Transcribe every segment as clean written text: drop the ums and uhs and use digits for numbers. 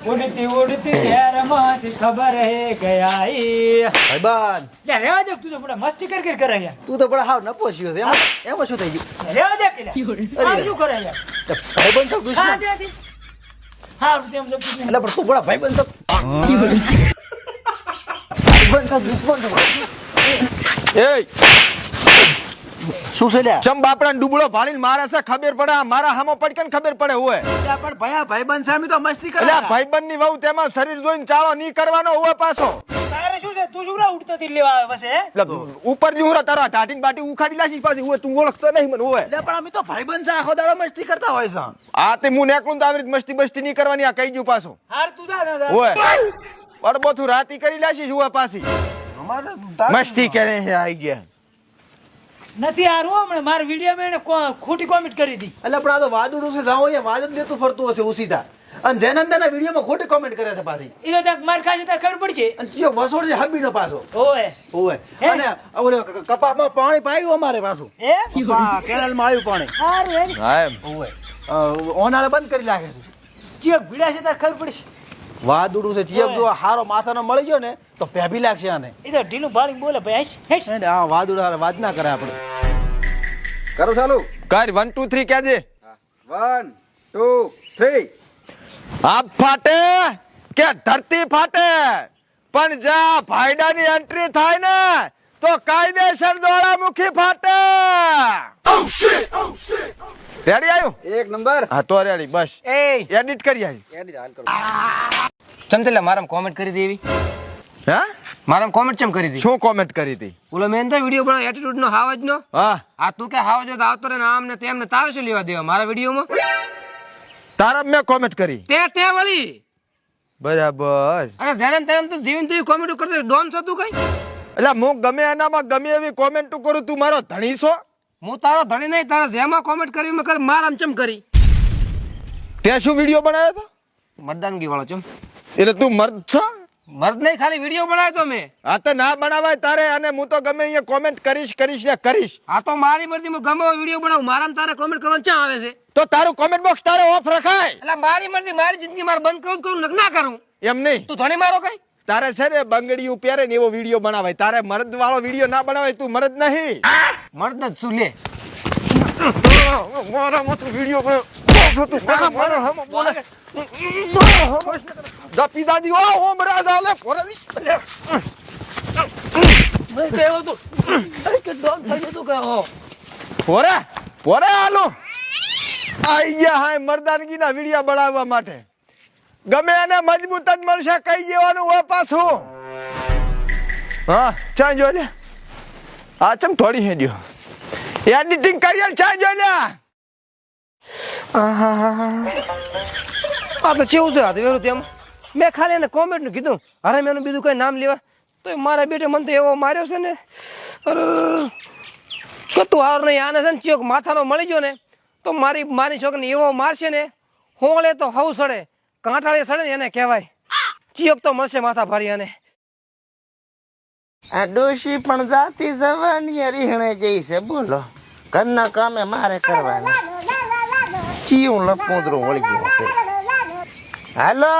ઉડતી ઉડતી શહેરમાં ખબર હે ગયા ભાઈબંધ લે રેવા દે તું તો બડા મસ્તી કર કરે યાર તું તો પણ હાવ નપોસ્યો છે એમાં શું થઈ ગયું રેવા દે કે આ શું કરે યાર ભાઈબંધ છો દુશ્મન હા તેમ તો એટલે પણ તું બડા ભાઈબંધ છો ભાઈબંધ છો દુશ્મન છો એ શું છે લ્યા ચમ બાપડા ડુબળો ભાળીને મારે છે ખબર પડે મારા હામો પટકન ખબર પડે હોય લ્યા પણ ભયા ભાઈબંધ સામે તો મસ્તી કરે એટલે ભાઈબંધ ની વહુ તેમાં શરીર જોઈને ચાળો નહીં કરવાનો હોય પાછો તારે શું છે તું શું ઉડતો તી લેવા આવે બસ હે એટલે ઉપર ની ઉરા તારા ટાટીન બાટી ઉખાડી લાશી પાછી હોય તું ઓળખતો નહીં મને હોય લ્યા પણ અમે તો ભાઈબંધ છે આખો દાડો મસ્તી કરતા હોય છે આ તે હું નેકળું તો આવી મસ્તી બસ્તી નહીં કરવાની આ કહી ગયું પાછું હાર તું જા હોય અડબોથું રાતી કરી લાશી હોય પાછી અમારે મસ્તી કરે છે આઈ ગયા નથી હારું હમણાં મારા વિડીયો માં એને ખોટી કોમેન્ટ કરી હતી એટલે પણ આ તો વાદળું છે જાઓ એ વાદ જ લેતું ફરતું હશે ઉસીતા અને જયનંદના વિડીયોમાં ખોટી કોમેન્ટ કરે છે પાછી એ તો માર ખાશે તાર ખબર પડશે અને ચિયો વસોડ છે હબીનો પાછો ઓય ઓય અને ઓલે કપામાં પાણી પાયું અમારે પાછું હે કેનાલમાં આવ્યું પાણી હારું હે હા એમ ઓય ઓનાળે બંધ કરી નાખે છે ચિયક ભીડા છે તાર ખબર પડશે વાદળું છે ચિયક જો હારો માથાનો મળી ગયો ને તો પેભી લાગશે આને એ તો ઢીલું બાળી બોલે ભાઈ હેશ ને આ વાદળ વાત ના કરે આપણે કરો ચાલુ કર 1 2 3 કહેજે 1 2 3 આપ ફાટે કે ધરતી ફાટે પણ જા ભાઈડાની એન્ટ્રી થાય ને તો કાયદેસર દોડામુખી ફાટે રેડી આવ્યું એક નંબર હા તો રેડી બસ એ એડિટ કરી આવી એની હાલ કરો ચમતેલા મારામાં કોમેન્ટ કરી દેવી હે મારામાં કોમેન્ટ ચમ કરી દી શું કોમેન્ટ કરી હતી ઓલો મેન તો વિડિયો બનાવ એટીટ્યુડ નો હાવજ નો હા આ તું કે હાવજ તો આવતો રે આમ ને તેમ ને તારે શું લેવા દેવા મારા વિડિયોમાં તારા મેં કોમેન્ટ કરી તે વળી બરાબર અરે જેને તેમ તો જીવન તું કોમેન્ટ કરતો ડોન છો તું કઈ એટલે હું ગમે એનામાં ગમે એવી કોમેન્ટ કરું તું મારો ધણી છો હું તારો ધણી નહીં તારા જેમાં કોમેન્ટ કરી મેં કર મારામ ચમ કરી તે શું વિડિયો બનાવ્યો હતો મર્દાનગી વાળો ચમ એટલે તું મર્દ છો મર્દ નહીં ખાલી વિડિયો બનાવ્યો તો મેં આ તો ના બનાવાય તારે અને હું તો ગમે અહીંયા કોમેન્ટ કરીશ ને કરીશ આ તો મારી મરજી માં ગમે વિડિયો બનાવું મારામાં તારે કોમેન્ટ કરવાનું ચા આવે છે તો તારું કોમેન્ટ બોક્સ તારે ઓફ રખાય એટલે મારી મરજી મારી જિંદગી મારે બંધ કરું ના કરું એમ નહીં તું ધણી મારો કઈ તારે છે ને બંગડીયું પહેરે ને એવો વિડિયો બનાવાય તારે મર્દ વાળો વિડિયો ના બનાવાય તું મર્દ નહીં મર્દ જ શું લે મારા મત વિડિયો મારો હમ બોલે દપી દાદી ઓ ઓમ રાજા લે પોરાદી મેં કહેવું તું કે ડોન થઈ જતું કે હો પોરે હાલો આઈ ગયા હાય મર્દાનગીના વિડિયા બનાવવા માટે ગમે એને મજબૂત જ મળશે કઈ જેવાનું હોય પાછું હા ચા જો લે આ ચમ થોડી હેડ્યો એડિટિંગ કરી ચા જો લે આ તો કેવું છે આ તો વેરું તેમ મેં ખાલી એને કોમેન્ટ નું કીધું અરે મેં એનું બીજું કઈ નામ લેવા તો મારા બેટે મને તો એવો માર્યો છે ને કતું હાર નહીં આને છે ને ચોક માથાનો મળી ગયો ને તો મારી છોકરીને એવો મારશે ને હોળે તો હવ સડે કાંઠાળી સડે ને એને કહેવાય ચિયોક તો મળશે માથા ભારી આને આ ડોશી પણ જાતી જવાની રીહણે જઈ છે બોલો ઘરના કામે મારે કરવાના ચીયું લપોદરું વળી ગયું છે હાલો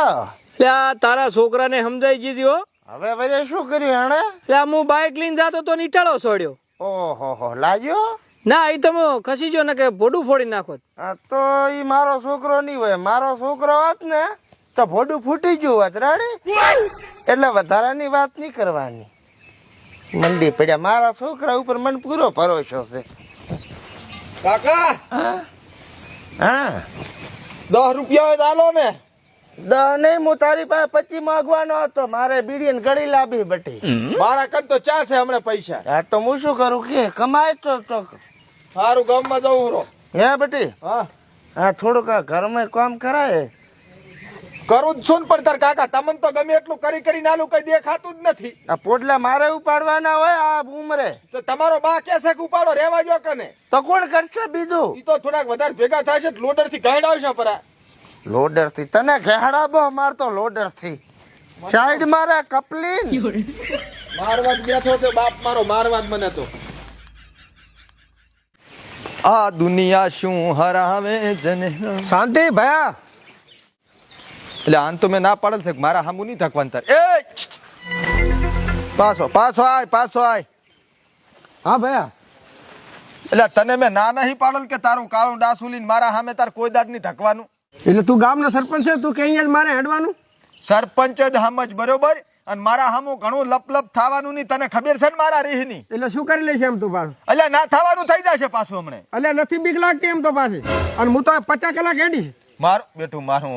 તારા છોકરાને સમજાઈ ગઈ હો હવે બધા શું કર્યું હણે હું બાઇક લઈને જાતો તો નીટાળો છોડ્યો ઓહો લાગ્યો ના એ તો ખસી ગયો ને કે ભોડું ફોડી નાખો આ તો ઈ મારો છોકરો નહીં હોય મારો છોકરો હોત ને તો ભોડું ફૂટી ગયું હોત રાડી એટલે વધારાની વાત નહીં કરવાની મંડી પડ્યા મારા છોકરા ઉપર મને પૂરો ભરોસો છે કાકા હા 10 રૂપિયા હોય તો આલો ને નહીં હું તારી પાસે 25 માંગવાનો હતો મારે બીડી ને ગળી લાવી બટી મારા કદ તો ચા છે હમણાં પૈસા હા તો હું શું કરું કે કમાય તો સારું ગામમાં જવું રો હે બટી હા હા થોડુંક આ ઘરમાં કામ કરાય કરું જ છું ને પણ તાર કાકા તમને તો ગમે એટલું કરી નાલું કઈ દેખાતું જ નથી આ પોડલા મારે ઉપાડવાના હોય આ ઉમરે તો તમારો બા કે છે કે ઉપાડો રેવા જો કને તો કોણ કરશે બીજું ઈ તો થોડાક વધારે ભેગા થાય છે લોડર થી ગાઈડ આવશે પરા લોડર થી તને ઘેડાબો મારતો લોડર થી સાઈડ મારે કપલીન મારવાદ બેઠો છે બાપ મારો મારવાદ મને તો આ દુનિયા શું હરાવે જને શાંતિ ભયા એટલે આન તો મેં ના પાડેલ છે કે મારા હામું નહીં થકવાનું તાર એ પાછો આય હા ભયા એટલે તને મેં ના નહીં પાડેલ કે તારું કાળું ડાસુલીને મારા સામે તાર કોઈ દાડ નહીં થકવાનું એટલે તું ગામનો સરપંચ છે તું કે અહીંયા જ મારે હેડવાનું સરપંચ જ સમજ બરોબર અને મારા હામું ઘણું લપ થવાનું નહીં તને ખબર છે ને મારા રીહની એટલે શું કરી લેશે એમ તું પાછું એટલે ના થવાનું થઈ જશે પાછું હમણે એટલે નથી બીક લાગતી એમ તો પાછી અને હું તો 50 કલાક હેડીશ મારું બેઠું મારું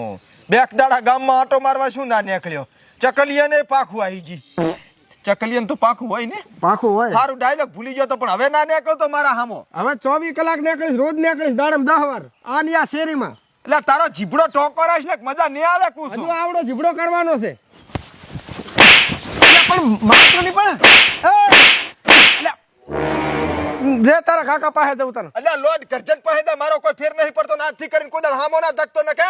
બેક દાડા ગામમાં આટો મારવા શું ના નીકળ્યો ચકલિયાને પાખું આવી ગઈ ચકલિયાને તો પાખું હોય ને પાખું હોય સારું ડાયલોગ ભૂલી ગયો તો પણ હવે ના નીકળતો તો મારા હામો હવે 24 કલાક નીકળીશ રોજ નીકળીશ દાડમ 10 વાર આની આ શેરીમાં એટલે તારો જીભડો ટોકો રાખ ને મજા નહીં આવે હજુ કુછ આવડો જીબડો કરવાનો છે પણ મારતો નહીં પણ રે તારા કાકા પાસે જવું તને એટલે લોડ કરજન પાસે મારો કોઈ ફેર નહીં પડતો નાથી કરીને કોઈ દાડ હામો ના ધકતો ને કે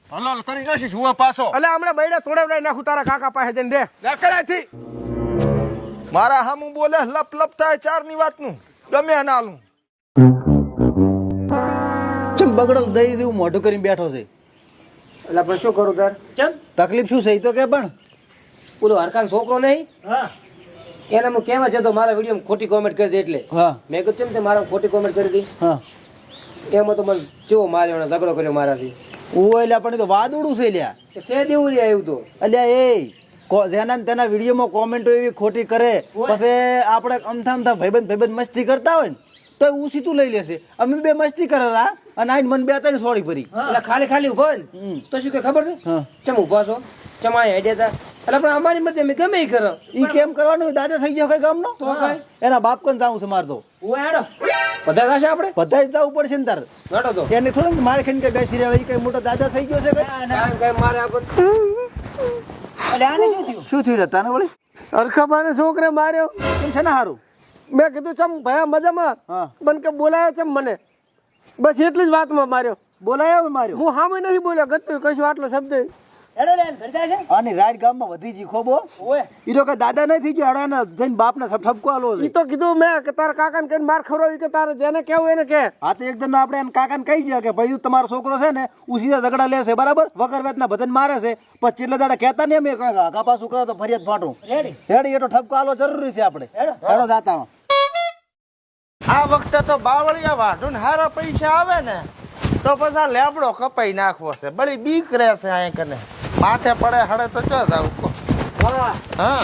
હલાલ કરી નાખીશ હું પાછો એટલે હમણાં બૈડા તોડાવડાઈ નાખું તારા કાકા પાસે જઈને રે નીકળાથી મારા હામું બોલે લપ થાય ચારની વાતનું ગમે ના આલું ચમ બગડો દઈ જેવું મોઢું કરીને બેઠો છે એટલે પણ શું કરું તાર ચમ તકલીફ શું છે ઈ તો કે પણ ઓલો હરકાન છોકરો નહીં હા એને હું કહેવા જતો મારા વિડીયોમાં ખોટી કોમેન્ટ કરી દે એટલે હા મેં કીધું ચમ તે મારા ખોટી કોમેન્ટ કરી દી હા એમાં તો મને ચેવો માર્યો ને ઝઘડો કર્યો મારાથી ઓ એટલે પણ તો વાદળું છે લ્યા એ સે દેવું રે આવ્યું તો અલ્યા એ જેના ને તેના વિડીયોમાં કોમેન્ટો એવી ખોટી કરે પછી આપણે અમથા ભાઈબંધ મસ્તી કરતા હોય ને તો હું સીધું લઈ લેશે અમે બે મસ્તી કરેલા અને આઈને મને બે ત્રણ સોળી ભરી એટલે ખાલી ઉભો ને તો શું કે ખબર છે હા ચમ ઉભા છો ચમ આ હેડ્યા હતા એટલે પણ અમારી મરજી અમે ગમે ઈ કરો ઈ કેમ કરવાનું દાદા થઈ ગયો કઈ ગામનો તો કઈ એના બાપ કોણ જાવું છે માર તો ઓય હેડો બધા થશે આપણે બધા જ જવું પડશે ને તાર નડો તો એને થોડું મારે ખાઈને કઈ બેસી રહેવાય ઈ કઈ મોટો દાદા થઈ ગયો છે કઈ કઈ મારે આપણે એટલે આને શું થયું શું થયું રે તને વળી અરખાબાને છોકરે માર્યો કેમ છે ને હારું મેં કીધું ચમ ભયા મજામાં હા બન કે બોલાયો ચમ મને બસ એટલી જ વાતમાં માર્યો બોલાયો માર્યો હું સામે નથી બોલ્યો ગતું કશું આટલો શબ્દ હેડો લે ઘર જાય છે આની રાઈડ ગામમાં વધી જી ખોબો ઓય ઈ તો કઈ દાદા નહીં થઈ ગયો હડાને જઈને બાપને ઠપકો આલો છે ઈ તો કીધું મેં કે તારા કાકાને કઈ માર ખવડાવી કે તારે જેને કેવું એને કે હા તો એકદમ આપણે એને કાકાને કહી દઈએ કે ભાઈ તમારો છોકરો છે ને ઉસીદા ઝઘડા લે છે બરાબર વગર વેતના બધાને મારે છે પછી ચેટલા દાડા કહેતા નહીં અમે કાકા પાછું કરો તો ફરિયાદ ફાટું રેડી હેડી એ તો ઠપકો આલો જરૂરી છે આપણે હેડો જાતા આ વખતે તો બાવળિયા વાઢું ને હારા પૈસા આવે ને તો પછી આ લેબડો કપાઈ નાખવો છે બળી બીક રહેશે અહીં કને માથે પડે હડે તો ચો જાવ હા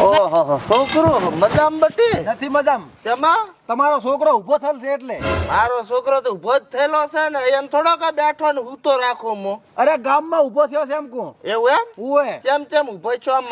ઓહો છોકરો મજામ બટી નથી મજામ તેમાં તમારો છોકરો ઊભો થલ છે એટલે મારો છોકરો તો ઉભો જ થયેલો છે ને એમ થોડો કે બેઠો ને હું તો રાખો મો અરે ગામમાં ઊભો થયો છે એમ કહું એવું એમ ઓય ચેમ ઉભો છો આમ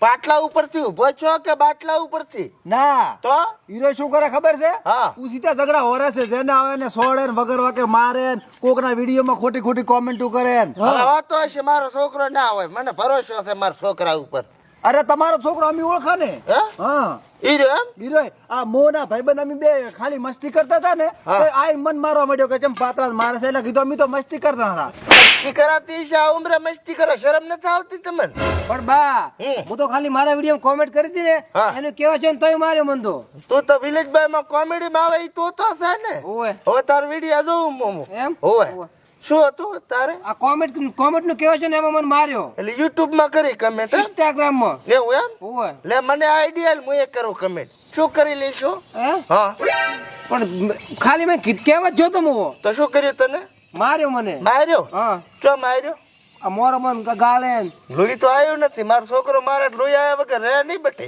પાટલા ઉપરથી ઉભો છો કે બાટલા ઉપરથી ના તો હીરો શું કરે ખબર છે હા ઉસીતા ઝઘડા હોરે છે જેને આવે ને છોડે ને વગર વાકે મારે ને કોકના વિડીયોમાં ખોટી કોમેન્ટો કરે ને હવે વાતો હશે મારો છોકરો ના હોય મને ભરોસો છે મારા છોકરા ઉપર અરે તમારો છોકરો અમે ઓળખા ને હે હા ઈ રહ્યો એમ બીરો આ મોના ભાઈબંધ અમે બે ખાલી મસ્તી કરતા હતા ને હા. તો આ મન મારવા માંડ્યો કે ચમ પાતળા મારે છે એટલે કીધું અમે તો મસ્તી કરતા હતા મસ્તી કરાતી છે આ ઉંમરે મસ્તી કરે શરમ નથી આવતી તમને પણ બા હમ. હું તો ખાલી મારા વિડીયો કોમેન્ટ કરી હતી ને હા. એનું કેવા છે ને તોય માર્યો મન તો તું તો વિલેજભાઈ માં કોમેડી માં આવે ઈ તો છે ને ઓય હવે તાર વિડીયો જોઉં મોમો એમ હોવે શું હતું તારે આ કોમેન્ટ નું કેવા છે ને એમાં મને માર્યો એટલે યુટ્યુબ માં કરી કમેન્ટ ઇન્સ્ટાગ્રામ માં એવું એમ ઓય લે મને આઈડિયા હું એ કરું કમેન્ટ શું કરી લઈશું હે હા પણ ખાલી મેં કેવા જોતો મો તો શું કર્યું તને માર્યો મને માર્યો હા ચો માર્યો આ મોરો મન ગાલે લોહી તો આવ્યું નથી મારો છોકરો મારે લોહી આવ્યા વગર રહે નહીં બટે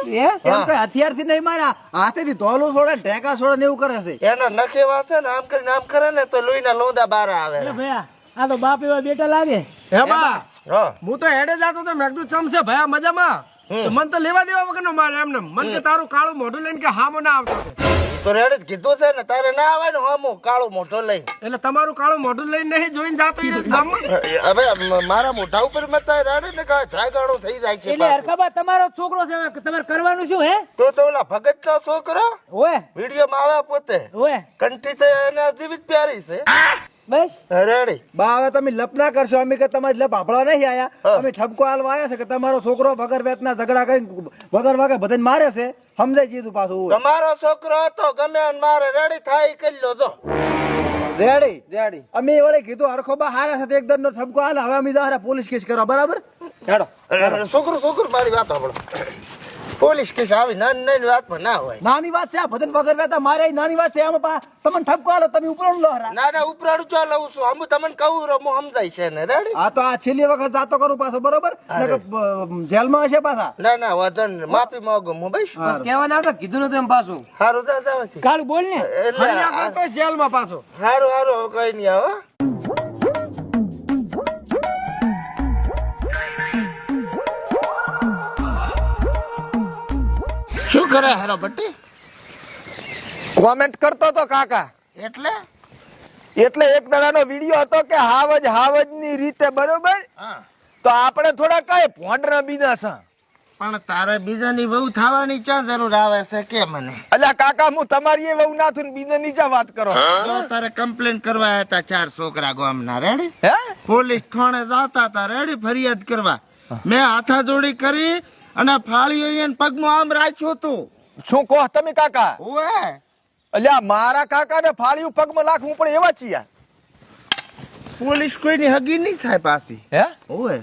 હે એમ કઈ હથિયાર થી નહીં માર્યા હાથેથી ધોલું છોડે ઢેકા છોડે ને એવું કરે છે એના નખે વાસે ને આમ કરીને આમ કરે ને તો લોહીના લોંદા બહાર આવે એટલે ભયા આ તો બાપ એવા બેટા લાગે હે બા હા હું તો હેડે જાતો તો મેં કીધું ચમશે ભયા મજામાં તો મન તો લેવા દેવા વગર નો મારે એમને મન કે તારું કાળું મોઢું લઈને કે હામો ના આવતો કે. તો રેડ જ કીધું છે ને તારે ના આવે ને હમું કાળો મોઢો લઈ એટલે તમારું કાળું મોઢું લઈને નહીં જોઈને જાતો ઈ રોજ ગામમાં હવે મારા મોઢા ઉપર મેં તારે રાડે ને કાંઈ ધ્રાગાણું થઈ જાય છે એટલે હરખાબા તમારો છોકરો છે હવે તમારે કરવાનું શું હે તો ઓલા ભગત નો છોકરો ઓય વિડીયો માં આવે પોતે ઓય કંઠી તો એને જીવિત પ્યારી છે બસ રેડી બા હવે તમે લપ ના કરશો અમે કે તમારે લપ આપડા નહીં આયા અમે ઠપકો હાલવા આવ્યા છે કે તમારો છોકરો વગર વેતના ઝઘડા કરીને વગર વાગે બધાને મારે છે સમજાઈ જીધું પાછું તમારો છોકરો હતો ગમે એને મારે રેડી થાય કરી લો જો રેડી રેડી અમે વળે કીધું હરખોબા હારા સાથે એક દંડનો ઠપકો હાલ હવે અમે જાહરા પોલીસ કેસ કરવા બરાબર હેડો છોકરું મારી વાત સાંભળો. પોલીસ કેસ આવી નાની વાતમાં ના હોય. નાની વાત છે આ ભજન વગર વેતા મારે અહીં નાની વાત છે આમાં પા તમને ઠપકો હાલો તમે ઉપરો લો હરા ના ઉપરાડું ચા લઉં છું. હું તમને કહું રમો સમજાય છે ને રેડી. આ તો આ છેલ્લી વખત જાતો કરું પાછો બરોબર જેલમાં હશે પાછા ના વાંધો નહીં. માફી માંગુ હું ભાઈ. કહેવા ના આવતા કીધું નતું એમ પાછું સારું જાવ છે. કાળું બોલ ને એટલે જેલમાં પાછો સારું કઈ નહીં આવો. શું કરે હારો ભટ્ટી? કોમેન્ટ કરતો તો કાકા એટલે એટલે એક દાડાનો વિડીયો હતો કે હાવજ ની રીતે બરોબર હા તો આપણે થોડા કઈ ભોંડરા બીજા છે પણ તારે બીજાની વહુ થવાની ક્યાં જરૂર આવે છે કે મને? અલ્યા કાકા હું તમારી એ વહુ ના થું ને બીજા નીચા વાત કરો જો તારે કમ્પ્લેન કરવા હતા 4 છોકરા ગામના રેડી હે પોલીસ થાણે જાતા હતા રેડી ફરિયાદ કરવા. મેં હાથાજોડી કરી અને ફાળીઓ એને પગનું આમ રાખ્યું હતું. શું કહો તમે કાકા ઓએ અલ્યા મારા કાકા ને ફાળ્યું પગમાં લાખવું પણ એવા છીએ પોલીસ કોઈની હગી નહીં થાય પાછી. હે ઓએ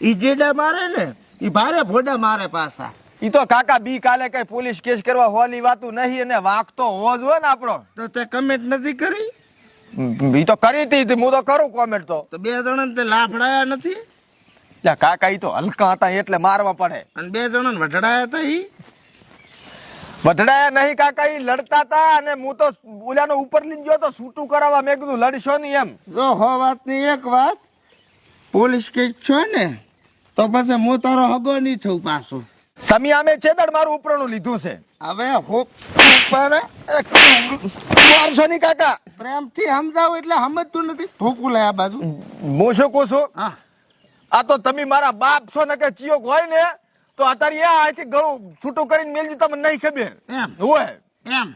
ઈ જેડા મારે ને ઈ ભારે ભોડા મારે પાછા. ઈ તો કાકા બી કાલે કઈ પોલીસ કેસ કરવા હોલી વાતું નહીં અને વાંક તો હોવો જોઈએ ને આપણો તો તે કમેન્ટ નથી કરી? ઈ તો કરી હતી હું તો કરું કોમેન્ટ તો તો 2 જણાને તે લાફડાયા નથી અલ્યા કાકા ઈ તો હલકા હતા એટલે મારવા પડે અને 2 જણાને વઢડાયા હતા ઈ વઢડાયા નહીં કાકા ઈ લડતા હતા અને હું તો ઓલાનો ઉપર લઈને ગયો તો છૂટું કરાવવા મેં કીધું લડશો નહીં એમ જો હો વાતની એક વાત પોલીસ કેસ છો ને તો પછી હું તારો હગો નહીં થઉં પાછો. તમે આમે છેદડ મારું ઉપરનું લીધું છે હવે હોક ઉપર મારશો નહીં કાકા પ્રેમથી સમજાવું એટલે સમજતું નથી. થોકું લે આ બાજુ. હું શું કહું છું હા આ તો તમે મારા બાપ છો ને કે ચિયોક હોય ને તો અત્યારે આ અહીંથી ઘણું છૂટું કરીને મેલજી તમને નહીં ખબર એમ હોય એમ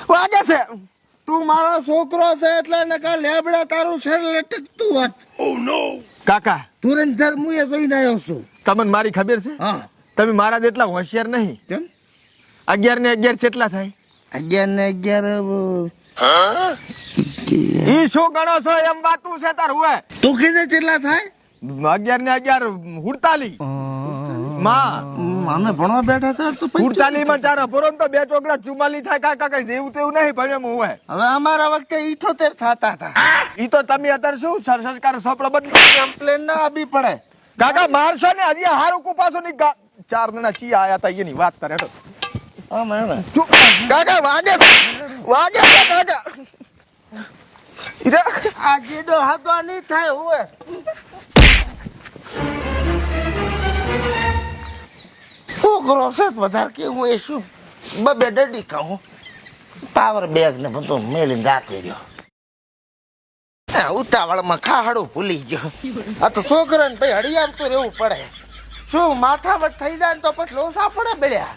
વાગે છે તું મારો છોકરો છે એટલે નકા લેબડા તારું શરીર લટકતું હોત. કાકા ધુરંધર હું એ જોઈને આવ્યો છું. તમને મારી ખબર છે હા તમે મારા જેટલા હોશિયાર નહીં કેમ 11 ને 11 કેટલા થાય 11 ને 11 ઈ શું ગણો છો એમ વાતું છે તાર હોય તું કીધે કેટલા થાય? 11 ને 11 48 માં અમે ભણવા બેઠા હતા તો 48 માં 4 ભરો તો 2 ચોકડા 44 થાય કાકા કઈ જેવું તેવું નહીં ભણ્યો હું હોય હવે અમારા વખતે 78 થતા હતા. ઈ તો તમે અત્યારે શું સરકાર સોપડો બદલી કમ્પ્લેન ના આપવી પડે. કાકા મારશો ને હજી હારું કુપાસો ની 4 જણા ચી આયા તા એની વાત કરે હેડો ચૂપ કાકા વાગે છે કાકા આ જેડો હગો નહીં થાય હોય. છોકરો છે વધારે કે હું એ શું બબે ડડી ખાઉં પાવર બેગ ને બધું મેળીને જાતી રહ્યો. ઉતાવળમાં ખાડું ભૂલી ગયો. આ તો છોકરાને ભાઈ હળિયાર તો રહેવું પડે. શું માથાવટ થઈ જાય ને તો પછી લોસા પડે બેડ્યા.